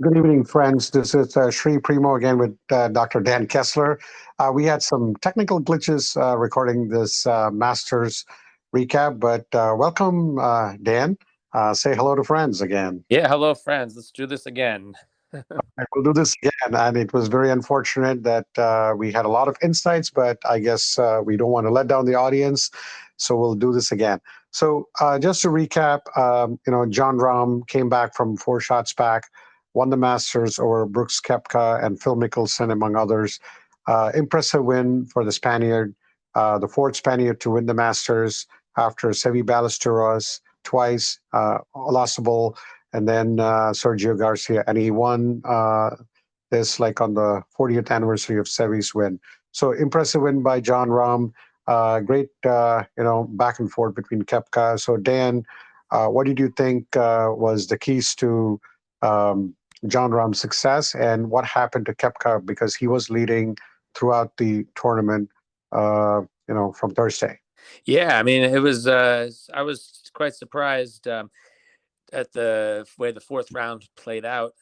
Good evening, friends. This is Sri Primo again with Dr. Dan Kessler. We had some technical glitches recording this Masters recap, but welcome, Dan. Say hello to friends again. Yeah, hello, friends. Let's do this again. And we'll do this again. And it was very unfortunate that we had a lot of insights, but I guess we don't want to let down the audience. So we'll do this again. So just to recap, Jon Rahm came back from four shots back, won the Masters over Brooks Koepka and Phil Mickelson, among others. Impressive win for the Spaniard, the fourth Spaniard to win the Masters after Seve Ballesteros twice, Olazabal, and then Sergio Garcia, and he won this like on the 40th anniversary of Seve's win. So impressive win by Jon Rahm. Great, back and forth between Koepka. So Dan, what did you think was the keys to Jon Rahm's success, and what happened to Koepka because he was leading throughout the tournament, from Thursday? Yeah, I mean, it was. I was quite surprised at the way the fourth round played out.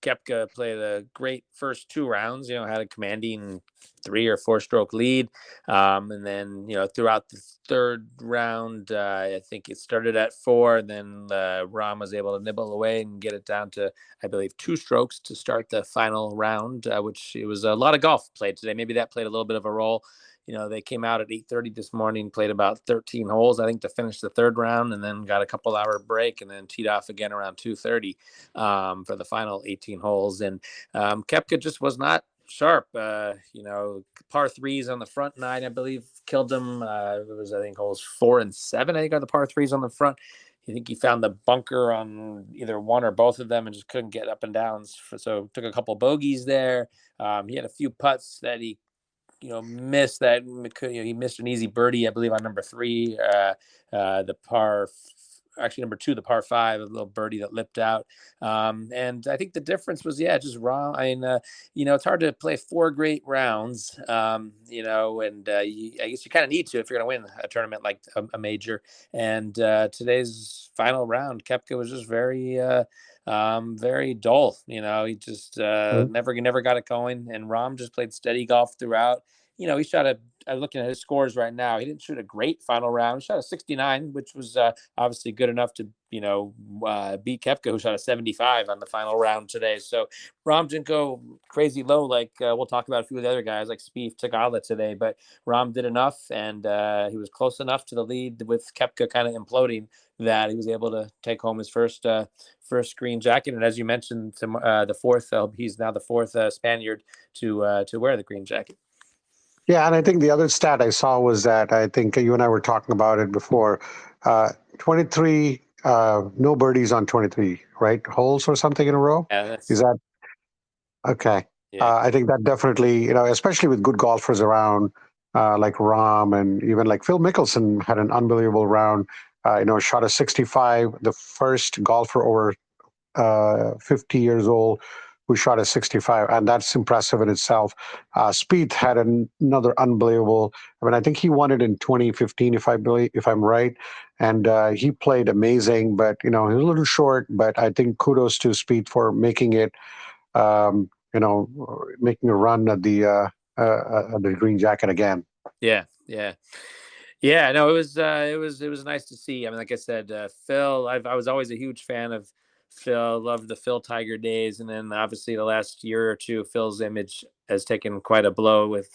Koepka played a great first two rounds. Had a commanding 3 or 4 stroke lead, and then throughout the third round, I think it started at 4. And then Rahm was able to nibble away and get it down to, I believe, 2 strokes to start the final round, which it was a lot of golf played today. Maybe that played a little bit of a role. They came out at 8:30 this morning, played about 13 holes, I think, to finish the third round, and then got a couple-hour break, and then teed off again around 2:30 for the final 18 holes. And Koepka just was not sharp. Par threes on the front 9, I believe, killed him. It was, I think, holes 4 and 7, I think, are the par threes on the front. I think he found the bunker on either one or both of them and just couldn't get up and down. So took a couple bogeys there. He had a few putts that he missed that. He missed an easy birdie, I believe, on number 3. The actually number 2, the par 5, a little birdie that lipped out. And I think the difference was, just Rahm. I mean, it's hard to play 4 great rounds, and I guess you kind of need to if you're going to win a tournament like a major. And today's final round, Koepka was just very dull. He just never got it going. And Rahm just played steady golf throughout. He shot I'm looking at his scores right now. He didn't shoot a great final round. He shot a 69, which was obviously good enough to, beat Koepka, who shot a 75 on the final round today. So Rahm didn't go crazy low like we'll talk about a few of the other guys like Spieth Tagala today, but Rahm did enough, and he was close enough to the lead with Koepka kind of imploding that he was able to take home his first green jacket. And as you mentioned, the fourth, he's now the fourth Spaniard to wear the green jacket. Yeah, and I think the other stat I saw was that I think you and I were talking about it before. 23, no birdies on 23, right? Holes or something in a row. Yeah, Is that okay? Yeah. I think that definitely, especially with good golfers around, like Rahm and even like Phil Mickelson had an unbelievable round. Shot a 65, the first golfer over 50 years old who shot a 65, and that's impressive in itself. Spieth had another unbelievable. I mean, I think he won it in 2015, if I'm right, and he played amazing. But he was a little short. But I think kudos to Spieth for making it. Making a run at the green jacket again. Yeah. No, it was nice to see. I mean, like I said, Phil, I was always a huge fan of Phil. Loved the Phil Tiger days, and then obviously the last year or two, Phil's image has taken quite a blow with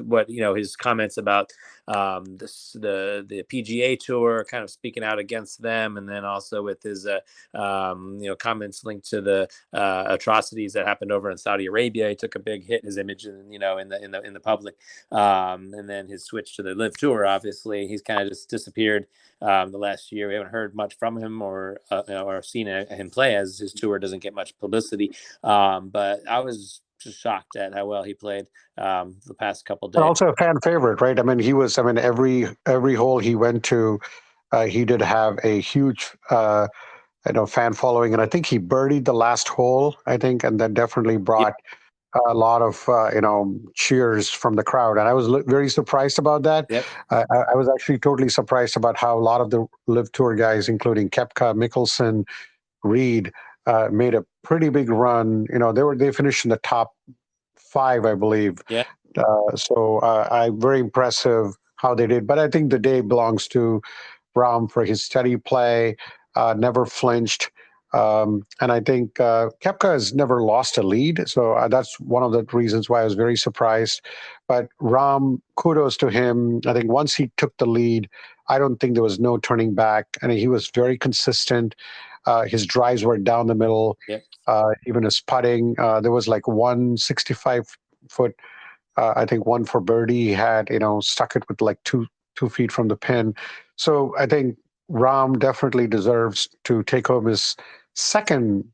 what his comments about the PGA Tour, kind of speaking out against them, and then also with his comments linked to the atrocities that happened over in Saudi Arabia. He took a big hit, his image, in the public, and then his switch to the Live Tour. Obviously, he's kind of just disappeared the last year. We haven't heard much from him or seen him play, as his tour doesn't get much publicity. But I was just shocked at how well he played the past couple days. But also a fan favorite, right? I mean, he was. I mean, every hole he went to, he did have a huge, fan following, and I think he birdied the last hole. I think, and that definitely brought a lot of cheers from the crowd, and I was very surprised about that. Yep. I was actually totally surprised about how a lot of the Live Tour guys, including Koepka, Mickelson, Reed, made a pretty big run. They finished in the top five, I believe. Yeah. I very impressive how they did. But I think the day belongs to Rahm for his steady play, never flinched. And I think Koepka has never lost a lead. So that's one of the reasons why I was very surprised. But Rahm, kudos to him. I think once he took the lead, I don't think there was no turning back. I mean, he was very consistent. His drives were down the middle. Yeah. Even his putting, there was like 165-foot, I think one for birdie. He had, stuck it with like two feet from the pin. So I think Ram definitely deserves to take home his second,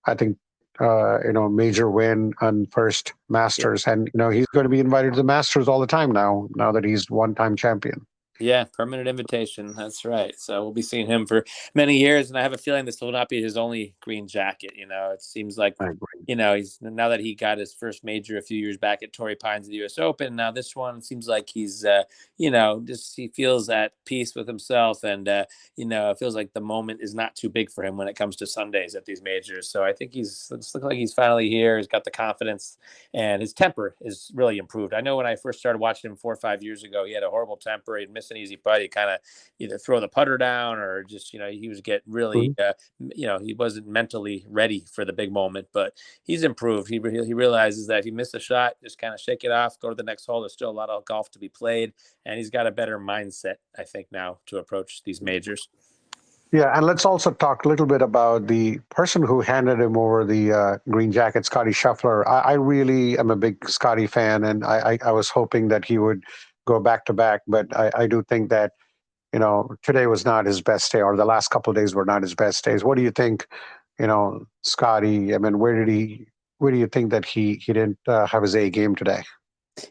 I think, major win on first Yeah. Masters, and he's going to be invited to the Masters all the time now. Now that he's one-time champion. Yeah, permanent invitation. That's right. So we'll be seeing him for many years, and I have a feeling this will not be his only green jacket. It seems like, I agree. he's now that he got his first major a few years back at Torrey Pines at the U.S. Open. Now this one seems like he's, just he feels at peace with himself, and it feels like the moment is not too big for him when it comes to Sundays at these majors. So I think it's looking like he's finally here. He's got the confidence, and his temper is really improved. I know when I first started watching him 4 or 5 years ago, he had a horrible temper. He'd miss an easy putt. He'd kind of either throw the putter down or just, he was getting really, Mhm. he wasn't mentally ready for the big moment, but he's improved. He realizes that if you miss a shot, just kind of shake it off, go to the next hole. There's still a lot of golf to be played, and he's got a better mindset, I think, now to approach these majors. Yeah, and let's also talk a little bit about the person who handed him over the green jacket, Scotty Scheffler. I really am a big Scotty fan, and I was hoping that he would go back to back, but I do think that today was not his best day, or the last couple of days were not his best days. What do you think, Scotty? I mean, where do you think that he didn't have his A game today?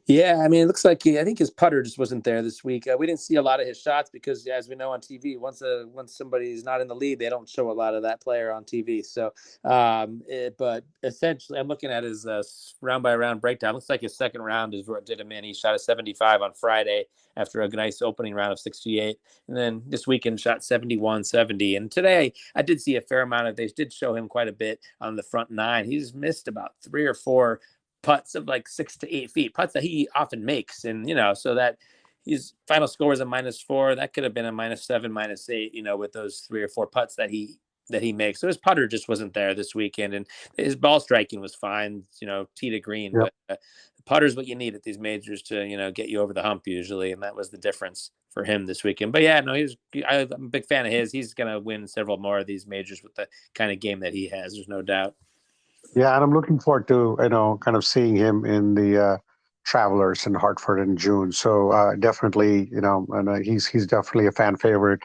Yeah, I mean, it looks like I think his putter just wasn't there this week. We didn't see a lot of his shots because, as we know on TV, once somebody's not in the lead, they don't show a lot of that player on TV. So, but essentially, I'm looking at his round by round breakdown. Looks like his second round is what did him in. He shot a 75 on Friday after a nice opening round of 68, and then this weekend shot 71, 70. And today, I did see a fair amount of. They did show him quite a bit on the front nine. He's missed about 3 or 4 putts of like 6 to 8 feet, putts that he often makes. And, so that his final score was a -4. That could have been a -7, -8, with those 3 or 4 putts that he makes. So his putter just wasn't there this weekend. And his ball striking was fine, tee to green. Yep. But the putter's what you need at these majors to, get you over the hump usually. And that was the difference for him this weekend. But yeah, no, I'm a big fan of his. He's going to win several more of these majors with the kind of game that he has. There's no doubt. Yeah, and I'm looking forward to kind of seeing him in the Travelers in Hartford in June. So definitely, and he's definitely a fan favorite.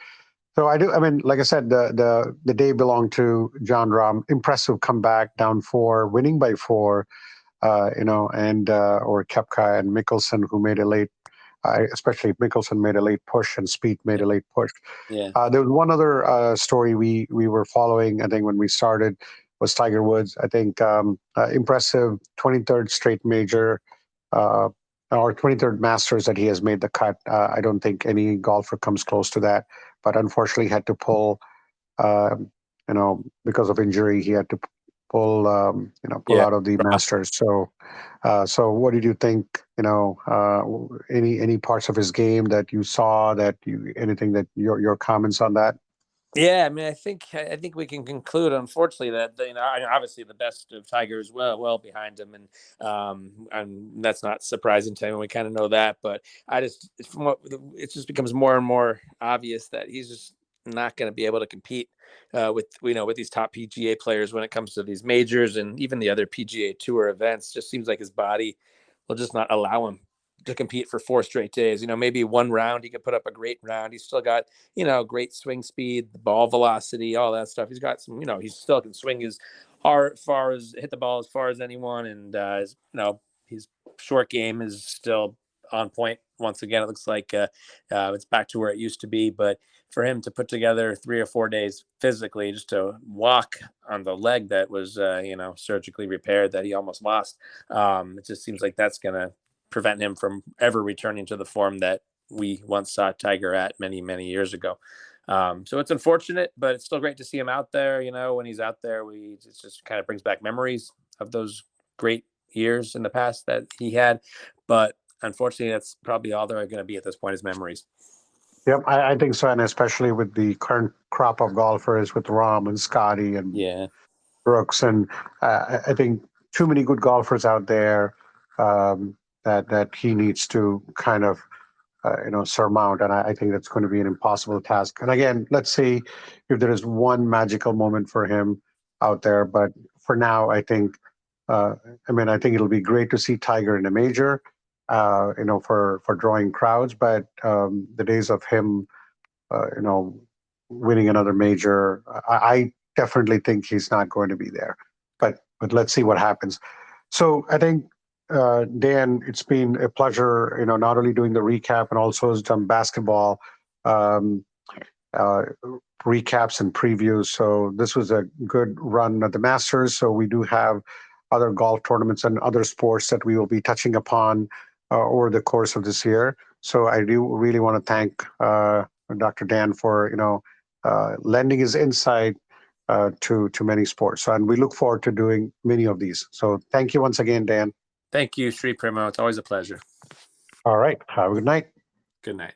So I do. I mean, like I said, the day belonged to Jon Rahm. Impressive comeback, down four, winning by four. And or Koepka and Mickelson, who made a late. Especially Mickelson made a late push and Spieth made Yeah. a late push. Yeah. There was one other story we were following. I think when we started was Tiger Woods. I think impressive 23rd straight major uh, or 23rd Masters that he has made the cut. I don't think any golfer comes close to that. But unfortunately, had to pull. Because of injury, he had to pull Yeah. out of the Masters. So what did you think? Any parts of his game that you saw anything that your comments on that? Yeah, I mean, I think we can conclude, unfortunately, that obviously the best of Tiger is well behind him, and that's not surprising to him. We kind of know that, but I just from what it just becomes more and more obvious that he's just not going to be able to compete with these top PGA players when it comes to these majors and even the other PGA Tour events. Just seems like his body will just not allow him to compete for 4 straight days. Maybe one round he could put up a great round. He's still got great swing speed, ball velocity, all that stuff. He's got some, he still can swing as far as hit the ball as far as anyone. And, his short game is still on point. Once again, it looks like it's back to where it used to be. But for him to put together 3 or 4 days physically just to walk on the leg that was, surgically repaired that he almost lost, it just seems like that's going to prevent him from ever returning to the form that we once saw Tiger at many, many years ago. So it's unfortunate, but it's still great to see him out there. When he's out there, it just kind of brings back memories of those great years in the past that he had. But unfortunately, that's probably all there are going to be at this point is memories. Yep, I think so, and especially with the current crop of golfers with Rahm and Scotty and Yeah. Brooks, and I think too many good golfers out there that he needs to kind of surmount, and I think that's going to be an impossible task. And again, let's see if there is one magical moment for him out there. But for now, I think, I think it'll be great to see Tiger in a major, for drawing crowds. But the days of him, winning another major, I definitely think he's not going to be there. But let's see what happens. So I think, Dan, it's been a pleasure, not only doing the recap and also some basketball um, uh, recaps and previews. So this was a good run at the Masters. So we do have other golf tournaments and other sports that we will be touching upon over the course of this year. So I do really want to thank Dr. Dan for lending his insight to many sports. So, and we look forward to doing many of these. So thank you once again, Dan. Thank you, Sri Primo. It's always a pleasure. All right. Have a good night. Good night.